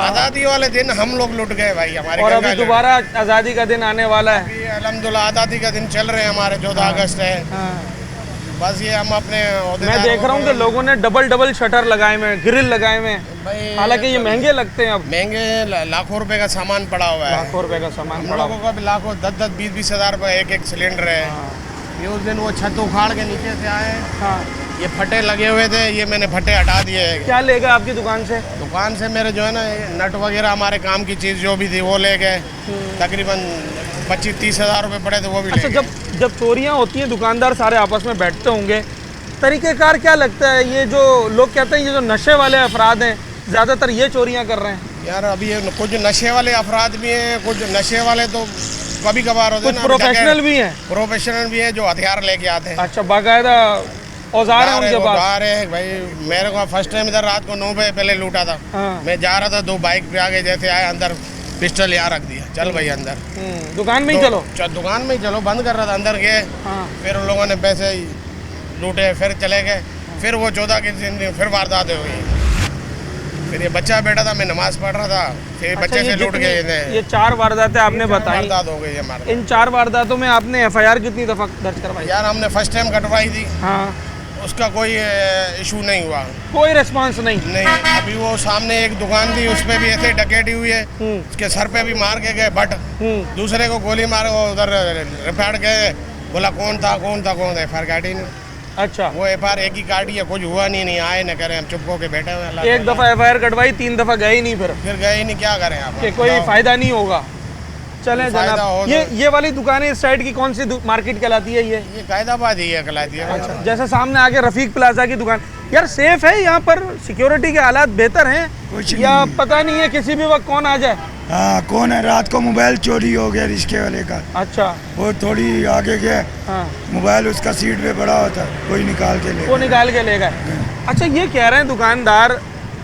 आज़ादी वाले दिन हम लोग लुट गए भाई हमारे। और अभी दोबारा आज़ादी का दिन आने वाला है। अल्हम्दुलिल्लाह आज़ादी का दिन चल रहे हैं हमारे, 14 अगस्त है। बस ये हम अपने, मैं देख रहा हूँ कि लोगों ने डबल शटर लगाए हुए, ग्रिल लगाए हुए। हालांकि ये महंगे लगते हैं, अब महंगे, लाखों रुपए का सामान पड़ा हुआ है। लाखों रुपए का सामान हम लोगों का भी लाखों, 10-10, 20-20 हज़ार रुपये एक सिलेंडर है। ये उस दिन वो छत उखाड़ के नीचे से आए, ये फटे लगे हुए थे, ये मैंने फटे हटा दिए। क्या ले गए आपकी दुकान से? दुकान से मेरे जो है ना नट वगैरह, हमारे काम की चीज़ जो भी थी वो ले गए। तकरीबन 25-30 हज़ार रुपये पड़े थे, वो भी। अच्छा, जब चोरियाँ होती हैं, दुकानदार सारे आपस में बैठते होंगे, तरीक़ेकार क्या लगता है? ये जो लोग कहते हैं ये जो नशे वाले अफराद हैं ज़्यादातर ये चोरियाँ कर रहे हैं। यार अभी ये कुछ नशे वाले अफराद भी हैं, कुछ नशे वाले तो कभी कभार होते हैं ना, प्रोफेशनल भी हैं। प्रोफेशनल भी हैं जो हथियार लेके आते हैं। अच्छा, बाकायदा औजार है उनके पास? औजार है भाई। मेरे को फर्स्ट टाइम इधर रात को 9 बजे पहले लूटा था। मैं जा रहा था, 2 बाइक पे आगे जैसे आए, अंदर पिस्टल यहाँ रख दिया, चल भाई अंदर। दुकान में ही चलो? दुकान में ही चलो, बंद कर रहा था, अंदर गए। फिर उन लोगों ने पैसे लूटे, फिर चले गए। फिर वो 14 के दिन फिर वारदात हुई। फिर ये बच्चा बैठा था, मैं नमाज पढ़ रहा था, फिर बच्चे से लूट गए। ये 4 वारदातें आपने बताई, वारदात हो गई हमारे। इन 4 वारदातों में आपने FIR कितनी दफ़ा दर्ज करवाई? यार हमने फर्स्ट टाइम कटवाई थी। हाँ, उसका कोई इशू नहीं हुआ, कोई रिस्पांस नहीं। अभी वो सामने एक दुकान थी, उस पर भी ऐसे डकैती हुई है, उसके सर पे भी मार के गए बट, दूसरे को गोली मार उधर रिफाड़ गए, बोला कौन था FIR काटी नहीं। अच्छा, वो FIR एक ही काटी है, कुछ हुआ नहीं आए न करें, हम चुप होके बैठे हुए। एक दफ़ा FIR कटवाई, 3 दफ़ा गए ही नहीं, फिर गए ही नहीं, क्या करें आप, कोई फायदा नहीं होगा। चलें जनाब, ये वाली दुकानें इस साइड की कौन सी मार्केट कहलाती है? ये कायदाबाद ही है, कहलाती है। अच्छा, जैसे सामने आके रफीक प्लाजा की दुकान, यार सेफ है यहाँ पर? सिक्योरिटी के हालात बेहतर हैं या पता नहीं है किसी भी वक्त कौन आ जाए? हाँ, कौन है? रात को मोबाइल चोरी हो गया रिश्ते वाले का। अच्छा, वो थोड़ी आगे गया, हाँ, मोबाइल उसका सीट पे पड़ा होता, कोई निकाल के ले गए। अच्छा, ये कह रहे हैं दुकानदार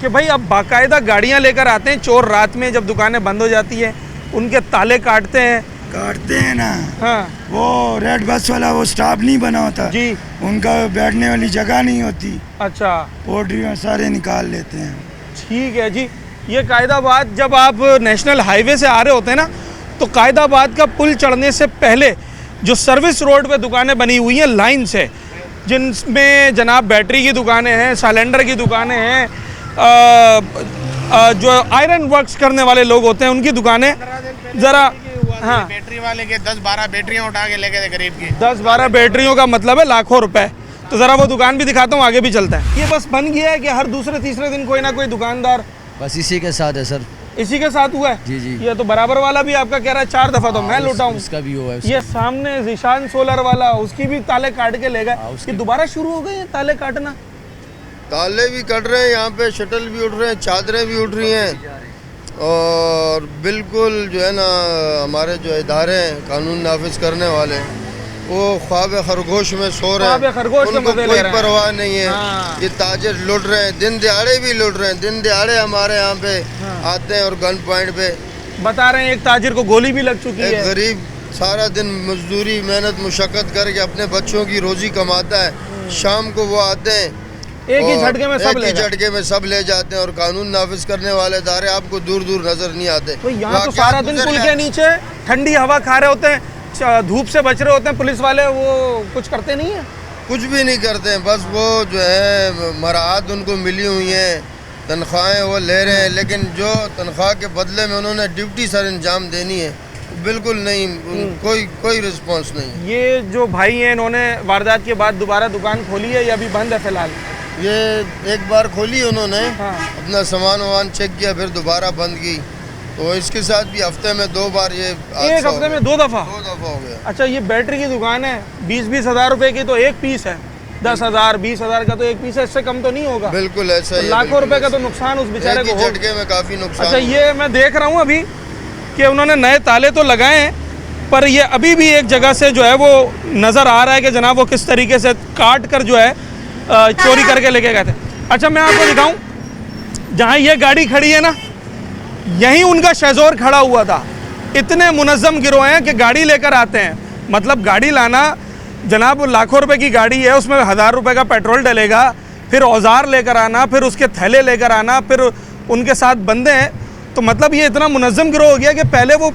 कि भाई अब बाकायदा गाड़ियाँ लेकर आते हैं चोर, रात में जब दुकानें बंद हो जाती है उनके ताले काटते हैं ना। हाँ, वो रेड बस वाला वो स्टाफ नहीं बना होता जी, उनका बैठने वाली जगह नहीं होती। अच्छा, पोल्ट्री सारे निकाल लेते हैं। ठीक है जी। ये कायदाबाद, जब आप नेशनल हाईवे से आ रहे होते हैं ना, तो कायदाबाद का पुल चढ़ने से पहले जो सर्विस रोड पे दुकानें बनी हुई हैं लाइन से, जिनमें जनाब बैटरी की दुकानें हैं, सिलेंडर की दुकानें हैं, जो आयरन वर्क्स करने वाले लोग होते हैं उनकी दुकानें, ज़रा हाँ, बैटरी वाले के 10-12 बैटरियाँ उठा के लेके गरीब की। 10-12 बैटरियों का मतलब है लाखों रुपए। तो ज़रा वो दुकान भी दिखाता हूँ, आगे भी चलता है। ये बस बन गया है कि हर दूसरे तीसरे दिन कोई ना कोई दुकानदार? बस इसी के साथ है सर। इसी के साथ हुआ है? जी जी। ये तो बराबर वाला भी आपका कह रहा है 4 दफ़ा तो मैं लूटा हूँ। उसका भी हुआ है। ये सामने जिशान सोलर वाला, उसकी भी ताले काट के ले गए। ये दोबारा शुरू हो गए हैं ताले काटना? ताले भी कट रहे हैं, यहाँ पे शटल भी उठ रहे हैं, चादरें भी उठ रही हैं, और बिल्कुल जो है ना हमारे जो इदारे हैं कानून नाफिज करने वाले, वो ख्वाब खरगोश में सो रहे हैं, उनको कोई परवाह नहीं है। हाँ। ये ताजिर लूट रहे हैं, दिन दिहाड़े भी लूट रहे हैं। दिन दिहाड़े हमारे यहाँ पे आते हैं और गन पॉइंट पे बता रहे हैं एक ताजिर को गोली भी लग चुकी है। एक गरीब सारा दिन मजदूरी मेहनत मुशक्कत करके अपने बच्चों की रोजी कमाता है, शाम को वो आते हैं, एक ही झटके में सब ले जाते हैं, और कानून नाफिज करने वाले इदारे आपको दूर दूर नजर नहीं आते। तो यहाँ तो सारा दिन पुल के नीचे ठंडी हवा खा रहे होते हैं, धूप से बच रहे होते हैं पुलिस वाले, वो कुछ करते नहीं है? कुछ भी नहीं करते हैं, बस वो जो है मराहत उनको मिली हुई हैं, तनख्वाहें वो ले रहे हैं, लेकिन जो तनख्वाह के बदले में उन्होंने ड्यूटी सर अंजाम देनी है बिल्कुल नहीं, कोई रिस्पॉन्स नहीं। ये जो भाई हैं इन्होंने वारदात के बाद दोबारा दुकान खोली है या अभी बंद है फिलहाल? ये एक बार खोली उन्होंने, अपना सामान वामान चेक किया, फिर दोबारा बंद की, तो इसके साथ भी हफ्ते में 2 बार ये एक हफ्ते में 2 दफ़ा हो गया। अच्छा, ये बैटरी की दुकान है, 20-20 हज़ार रुपए की तो एक पीस है, 10,000 20,000 का तो एक पीस है, इससे कम तो नहीं होगा? बिल्कुल ऐसा ही, लाखों रुपए का तो नुकसान उस बेचारे को हो। झटके में काफ़ी नुकसान। अच्छा, ये मैं देख रहा हूँ अभी कि उन्होंने नए ताले तो लगाए हैं, पर ये अभी भी एक जगह से जो है वो नज़र आ रहा है कि जनाब वो किस तरीके से काट कर जो है चोरी करके लेके गए थे। अच्छा, मैं आपको दिखाऊं, जहाँ ये गाड़ी खड़ी है ना, यहीं उनका शेज़ोर खड़ा हुआ था। इतने मुनज़्ज़म गिरोह हैं कि गाड़ी लेकर आते हैं, मतलब गाड़ी लाना जनाब, लाखों रुपए की गाड़ी है, उसमें 1000 रुपए का पेट्रोल डलेगा, फिर औजार लेकर आना, फिर उसके थैले लेकर आना, फिर उनके साथ बंदे हैं। तो मतलब ये इतना मुनज़्ज़म गिरोह हो गया कि पहले वो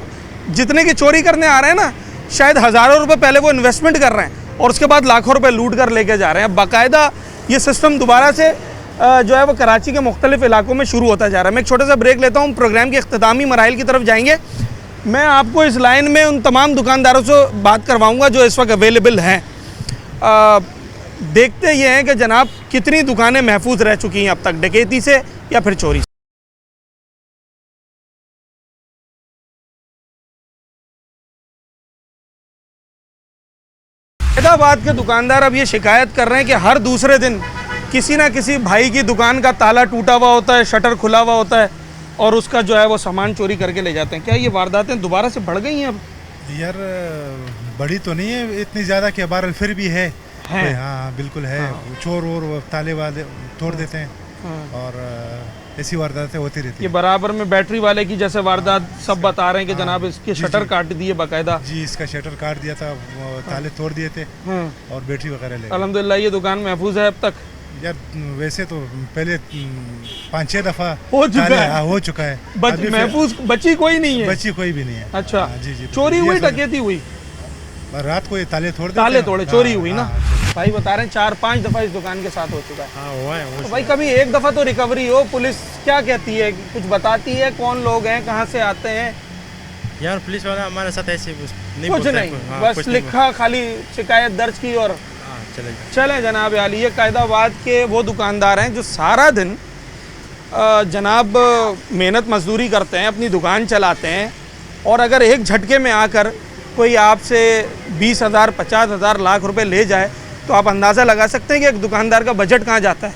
जितने की चोरी करने आ रहे हैं ना, शायद हज़ारों रुपए पहले वो इन्वेस्टमेंट कर रहे हैं और उसके बाद लाखों रुपए लूट कर लेके जा रहे हैं। बाकायदा ये सिस्टम दोबारा से जो है वो कराची के मुख्तलिफ इलाकों में शुरू होता जा रहा है। मैं एक छोटा सा ब्रेक लेता हूँ, प्रोग्राम के इख्तितामी मराहिल की तरफ जाएंगे। मैं आपको इस लाइन में उन तमाम दुकानदारों से बात करवाऊँगा जो इस वक्त अवेलेबल हैं। देखते ये हैं कि जनाब कितनी दुकानें महफूज रह चुकी हैं अब तक डकैती से या फिर चोरी से। फैज़ाबाद के दुकानदार अब ये शिकायत कर रहे हैं कि हर दूसरे दिन किसी ना किसी भाई की दुकान का ताला टूटा हुआ होता है, शटर खुला हुआ होता है और उसका जो है वो सामान चोरी करके ले जाते हैं। क्या ये वारदातें दोबारा से बढ़ गई हैं अब? यार बड़ी तो नहीं है इतनी ज़्यादा कि बहरहाल फिर भी है। हाँ बिल्कुल है। चोर और ताले वाले तोड़ देते हैं और ऐसी वारदातें होती रहती है। ये बराबर में बैटरी वाले की जैसे वारदात सब बता रहे हैं कि जनाब इसके शटर काट दिए बाकायदा। जी, इसका शटर काट दिया था, ताले तोड़ दिए थे और बैटरी वगैरह ले। अल्हम्दुलिल्लाह ये दुकान महफूज है अब तक। यार वैसे तो पहले 5-6 दफ़ा हो चुका है। हो चुका है। महफूज बची कोई नहीं है? बची कोई भी नहीं है। अच्छा जी जी। चोरी हुई, डकैती हुई? रात को ये ताले तोड़े, चोरी हुई ना? भाई बता रहे हैं 4-5 दफ़ा इस दुकान के साथ हो चुका है। हुआ है। तो भाई कभी एक दफ़ा तो रिकवरी हो, पुलिस क्या कहती है, कुछ बताती है कौन लोग हैं, कहाँ से आते हैं? यार पुलिस वाला हमारे साथ ऐसे कुछ नहीं, बस लिखा, खाली शिकायत दर्ज की और चले जनाब आली। ये कायदाबाद के वो दुकानदार हैं जो सारा दिन जनाब मेहनत मजदूरी करते हैं, अपनी दुकान चलाते हैं, और अगर एक झटके में आकर कोई आपसे 20,000, 50,000, लाख रुपए ले जाए तो आप अंदाज़ा लगा सकते हैं कि एक दुकानदार का बजट कहाँ जाता है।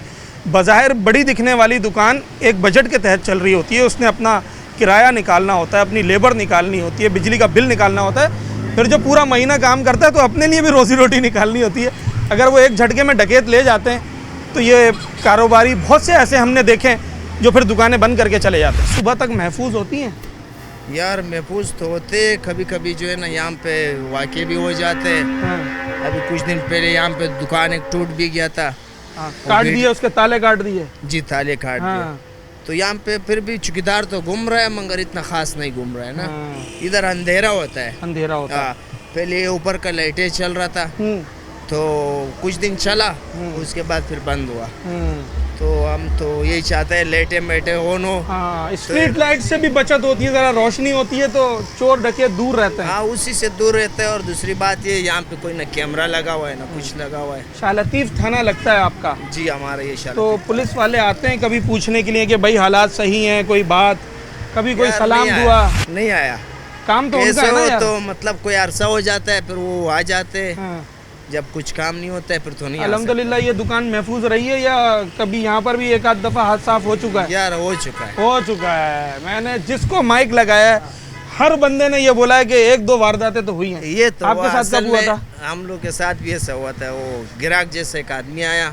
बज़ाहिर बड़ी दिखने वाली दुकान एक बजट के तहत चल रही होती है, उसने अपना किराया निकालना होता है, अपनी लेबर निकालनी होती है, बिजली का बिल निकालना होता है, फिर जब पूरा महीना काम करता है तो अपने लिए भी रोज़ी रोटी निकालनी होती है। अगर वो एक झटके में डकैत ले जाते हैं तो ये कारोबारी बहुत से ऐसे हमने देखे हैं जो फिर दुकानें बंद करके चले जाते हैं। सुबह तक महफूज होती हैं? यार महफूज तो होते, कभी कभी जो है ना यहाँ पे वाक़े भी हो जाते हैं। अभी कुछ दिन पहले यहाँ पे दुकान एक टूट भी गया था। काट दिए, उसके ताले काट दिए? जी ताले काट दिए। तो यहाँ पे फिर भी चौकीदार तो घूम रहा है मगर इतना खास नहीं घूम रहा है ना। इधर अंधेरा होता है। अंधेरा होता है। पहले ऊपर का लाइटें चल रहा था तो कुछ दिन चला, उसके बाद फिर बंद हुआ। तो हम तो यही चाहते हैं लेटे मेटे हो नो। स्ट्रीट लाइट से भी बचत होती है, ज़रा रोशनी होती है तो चोर डकैत दूर रहते हैं। हाँ उसी से दूर रहते हैं। और दूसरी बात ये यहाँ पे कोई ना कैमरा लगा हुआ है ना कुछ लगा हुआ है। शाह लतीफ़ थाना लगता है आपका? जी हमारा ये शाह। तो पुलिस वाले आते हैं कभी पूछने के लिए कि भाई हालात सही हैं, कोई बात, कभी कोई सलाम दुआ? नहीं आया। काम तो उनका है ना यार। तो मतलब कोई अरसा हो जाता है फिर वो आ जाते हैं। जब कुछ काम नहीं होता है फिर तो नहीं। अल्हम्दुलिल्लाह ये दुकान महफूज रही है या कभी यहाँ पर भी एक आध दफ़ा हाथ साफ हो चुका है? यार हो चुका है। हो चुका है। मैंने जिसको माइक लगाया है हर बंदे ने ये बोला है कि 1-2 वारदातें तो हुई हैं। ये तो आपके साथ कब हुआ था? हम लोग के साथ भी ऐसा हुआ था। वो गिराक जैसे एक आदमी आया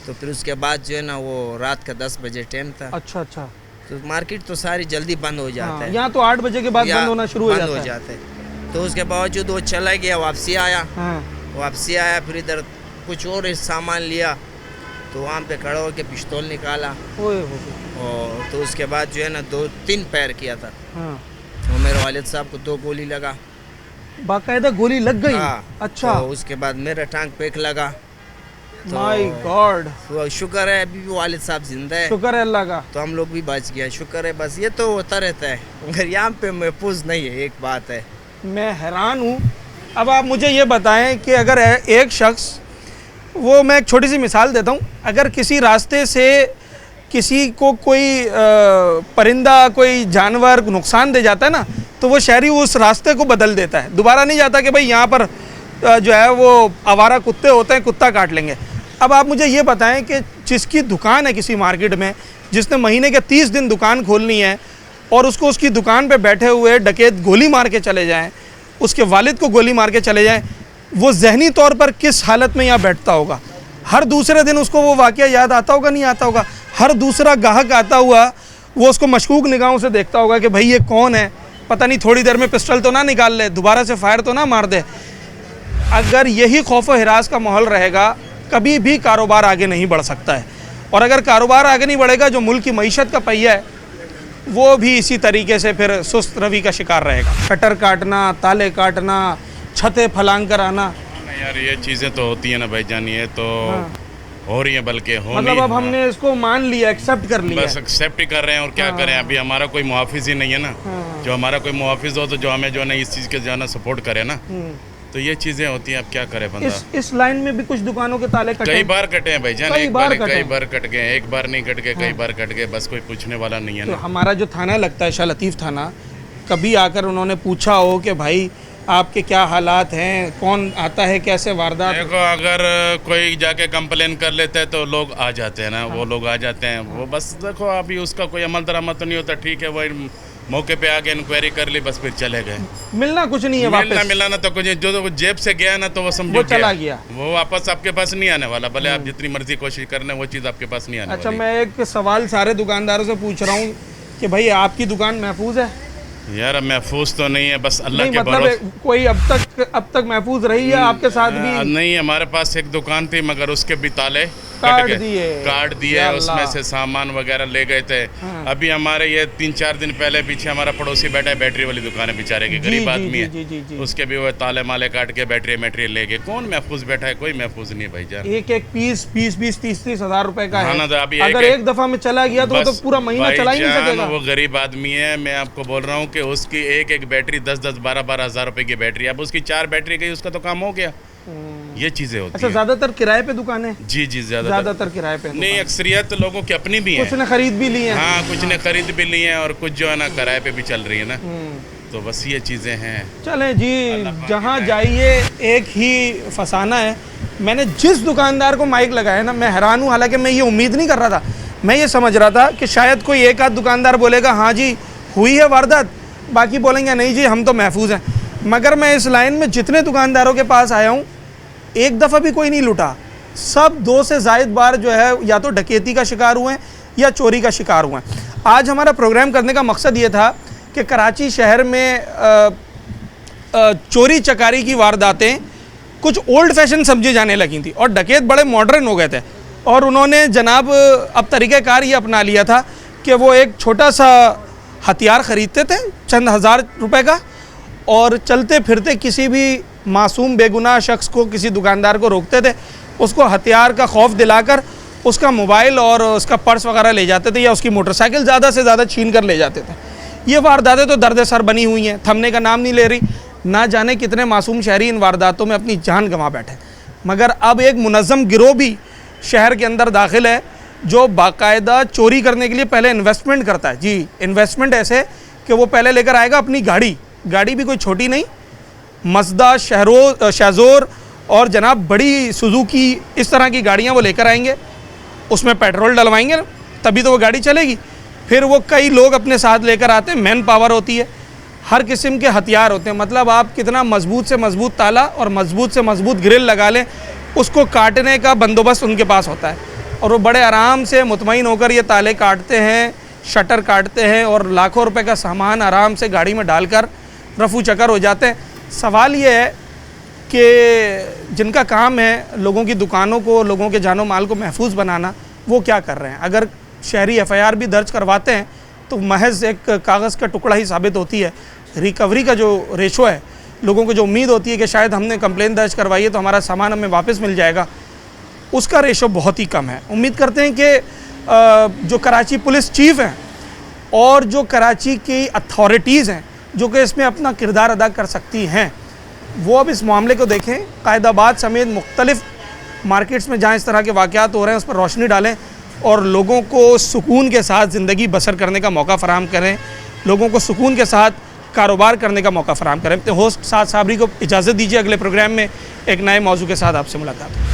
तो फिर उसके बाद जो है ना वो रात का 10 बजे टाइम था। अच्छा। तो मार्केट तो सारी जल्दी बंद हो जाता है। यहाँ तो 8 बजे के बाद बंद होना शुरू हो जाता है। तो उसके बावजूद वो चला गया, वापसी आया फिर इधर कुछ और सामान लिया तो वहाँ पे खड़ा होकर पिस्तौल निकाला। और तो उसके बाद जो है ना 2-3 पैर किया था। तो मेरे वालिद साहब को 2 गोली लगा। बाकायदा गोली लग गई? अच्छा। तो उसके बाद मेरा टांग पे एक लगा। तो माय गॉड। तो शुक्र है अभी भी वालिद साहब जिंदा है। शुक्र है अल्लाह का। तो हम लोग भी बच गया, शुक्र है। बस ये तो होता रहता है मगर यहाँ पे महफूज नहीं है, एक बात है। मैं हैरान हूँ। अब आप मुझे ये बताएं कि अगर एक शख्स, वो मैं एक छोटी सी मिसाल देता हूँ, अगर किसी रास्ते से किसी को कोई परिंदा, कोई जानवर नुकसान दे जाता है ना तो वो शहरी उस रास्ते को बदल देता है, दोबारा नहीं जाता कि भाई यहाँ पर जो है वो आवारा कुत्ते होते हैं, कुत्ता काट लेंगे। अब आप मुझे ये बताएं कि जिसकी दुकान है किसी मार्केट में, जिसने महीने के 30 दिन दुकान खोलनी है और उसको उसकी दुकान पे बैठे हुए डकैत गोली मार के चले जाएं, उसके वालिद को गोली मार के चले जाएं, वो ज़हनी तौर पर किस हालत में यहाँ बैठता होगा? हर दूसरे दिन उसको वो वाक़या याद आता होगा, नहीं आता होगा? हर दूसरा ग्राहक आता हुआ वो उसको मशकूक निगाहों से देखता होगा कि भाई ये कौन है, पता नहीं थोड़ी देर में पिस्टल तो ना निकाल ले, दोबारा से फायर तो ना मार दे। अगर यही खौफ व हिरास का माहौल रहेगा कभी भी कारोबार आगे नहीं बढ़ सकता है। और अगर कारोबार आगे नहीं बढ़ेगा, जो मुल्क की मईशत का पहिया है वो भी इसी तरीके से फिर सुस्त रवि का शिकार रहेगा। शटर काटना, ताले काटना, छतें फलांग कर आना, यार ये चीज़ें तो होती है ना भाईजान, ये तो हो रही है, बल्कि हो मतलब अब हमने इसको मान लिया, एक्सेप्ट कर लिया, बस एक्सेप्ट ही कर रहे हैं और क्या करें। अभी हमारा कोई मुहाफिज ही नहीं है ना। जो हमारा कोई मुहाफिज हो तो जो हमें जो है ना इस चीज़ के जो है ना सपोर्ट करे ना, तो ये चीज़ें होती हैं। अब क्या करे बंदा। इस लाइन में भी कुछ दुकानों के ताले कटे, कई बार कटे हैं भाईजान, कई बार कट गए, एक बार नहीं कट गए, कई बार कट गए, बस कोई पूछने वाला नहीं है ना। हमारा जो थाना लगता है शाह लतीफ़ थाना, कभी आकर उन्होंने पूछा हो कि भाई आपके क्या हालात हैं, कौन आता है, कैसे वारदात? देखो अगर कोई जाके कंप्लेन कर लेते हैं तो लोग आ जाते हैं ना, वो लोग आ जाते हैं, वो बस देखो अभी उसका कोई अमल दरामद तो नहीं होता, ठीक है, वही मौके पे आके इंक्वायरी कर ली, बस फिर चले गए। मिलना कुछ नहीं है, मिलना ना तो कुछ, जो जेब से गया ना तो वो समझो वो चला गया, वो वापस आपके पास नहीं आने वाला, भले आप जितनी मर्जी कोशिश कर लें वो चीज़ आपके पास नहीं आने वाली। अच्छा, मैं एक सवाल सारे दुकानदारों से पूछ रहा हूँ कि भाई आपकी दुकान महफूज है? यार महफूज तो नहीं है, बस अल्लाह के मतलब भरोसे। कोई अब तक महफूज रही है आपके साथ भी? नहीं, हमारे पास एक दुकान थी मगर उसके भी ताले काट दिए उसमें से सामान वगैरह ले गए थे। अभी हमारे ये 3-4 दिन पहले पीछे हमारा पड़ोसी बैठा है, बैटरी वाली दुकान है, बेचारे के गरीब आदमी है, उसके भी वो ताले माले काट के बैटरी ले गए। कौन महफूज बैठा है? कोई महफूज नहीं है भाईजान। एक पीस 20-30 हज़ार रुपए का है। अभी अगर एक दफा में चला गया तो पूरा महीना चला ही नहीं सकेगा। वो गरीब आदमी है, मैं आपको बोल रहा हूँ कि उसकी एक बैटरी 10-10, 12-12 हज़ार रुपए की बैटरी, अब उसकी 4 बैटरी गई, उसका तो काम हो गया। ये चीजें होती अच्छा, ज्यादातर किराए पे दुकानें? जी ज्यादातर किराए पे नहीं, अक्सरियत लोगों की अपनी भी है, कुछ ने खरीद भी ली है। हाँ, कुछ ने खरीद भी ली है और कुछ जो है ना किराए पे भी चल रही है ना। तो बस ये चीजें हैं। चलें जी, जहाँ जाइए एक ही फसाना है। मैंने जिस दुकानदार को माइक लगाया ना, मैं हैरान हूँ। हालांकि मैं ये उम्मीद नहीं कर रहा था, मैं ये समझ रहा था कि शायद कोई एक आध दुकानदार बोलेगा हाँ जी हुई है वारदात, बाकी बोलेंगे नहीं जी हम तो महफूज हैं। मगर मैं इस लाइन में जितने दुकानदारों के पास आया हूँ, एक दफ़ा भी कोई नहीं लुटा। सब 2 से ज़ायद बार जो है या तो डकैती का शिकार हुए हैं या चोरी का शिकार हुए हैं। आज हमारा प्रोग्राम करने का मकसद ये था कि कराची शहर में चोरी चकारी की वारदातें कुछ ओल्ड फैशन समझी जाने लगी थी और डकैत बड़े मॉडर्न हो गए थे। और उन्होंने जनाब अब तरीक़ाकार ये अपना लिया था कि वो एक छोटा सा हथियार ख़रीदते थे चंद हज़ार रुपए का, और चलते फिरते किसी भी मासूम बेगुनाह शख्स को, किसी दुकानदार को रोकते थे, उसको हथियार का खौफ दिलाकर उसका मोबाइल और उसका पर्स वगैरह ले जाते थे या उसकी मोटरसाइकिल ज़्यादा से ज़्यादा छीन कर ले जाते थे। ये वारदातें तो दर्द सर बनी हुई हैं, थमने का नाम नहीं ले रही। ना जाने कितने मासूम शहरी इन वारदातों में अपनी जान गंवा बैठे। मगर अब एक मुनज़्ज़म गिरोह भी शहर के अंदर दाखिल है जो बाकायदा चोरी करने के लिए पहले इन्वेस्टमेंट करता है। जी, इन्वेस्टमेंट ऐसे कि वो पहले लेकर आएगा अपनी गाड़ी भी कोई छोटी नहीं, मज़दा, शहज़ोर और जनाब बड़ी सुजुकी, इस तरह की गाड़ियाँ वो लेकर आएंगे। उसमें पेट्रोल डलवाएंगे तभी तो वो गाड़ी चलेगी। फिर वो कई लोग अपने साथ लेकर आते हैं, मैन पावर होती है, हर किस्म के हथियार होते हैं। मतलब आप कितना मजबूत से मजबूत ताला और मजबूत से मजबूत ग्रिल लगा लें, उसको काटने का बंदोबस्त उनके पास होता है। और वो बड़े आराम से मुतमईन होकर ये ताले काटते हैं, शटर काटते हैं और लाखों रुपए का सामान आराम से गाड़ी में डालकर रफू चक्कर हो जाते हैं। सवाल ये है कि जिनका काम है लोगों की दुकानों को, लोगों के जानो माल को महफूज बनाना, वो क्या कर रहे हैं? अगर शहरी FIR भी दर्ज करवाते हैं तो महज एक कागज़ का टुकड़ा ही साबित होती है। रिकवरी का जो रेशो है, लोगों को जो उम्मीद होती है कि शायद हमने कंप्लेन दर्ज करवाई है तो हमारा सामान हमें वापस मिल जाएगा, उसका रेशो बहुत ही कम है। उम्मीद करते हैं कि जो कराची पुलिस चीफ़ हैं और जो कराची की अथॉरिटीज़ हैं जो कि इसमें अपना किरदार अदा कर सकती हैं, वो अब इस मामले को देखें, कायदाबाद समेत मुख्तलिफ़ मार्केट्स में जहाँ इस तरह के वाक़यात हो रहे हैं उस पर रोशनी डालें और लोगों को सुकून के साथ ज़िंदगी बसर करने का मौका फ़राहम करें, लोगों को सुकून के साथ कारोबार करने का मौका फ़राहम करें। तो होस्ट साद साबरी को इजाज़त दीजिए, अगले प्रोग्राम में एक नए मौजू के साथ आपसे मुलाकात।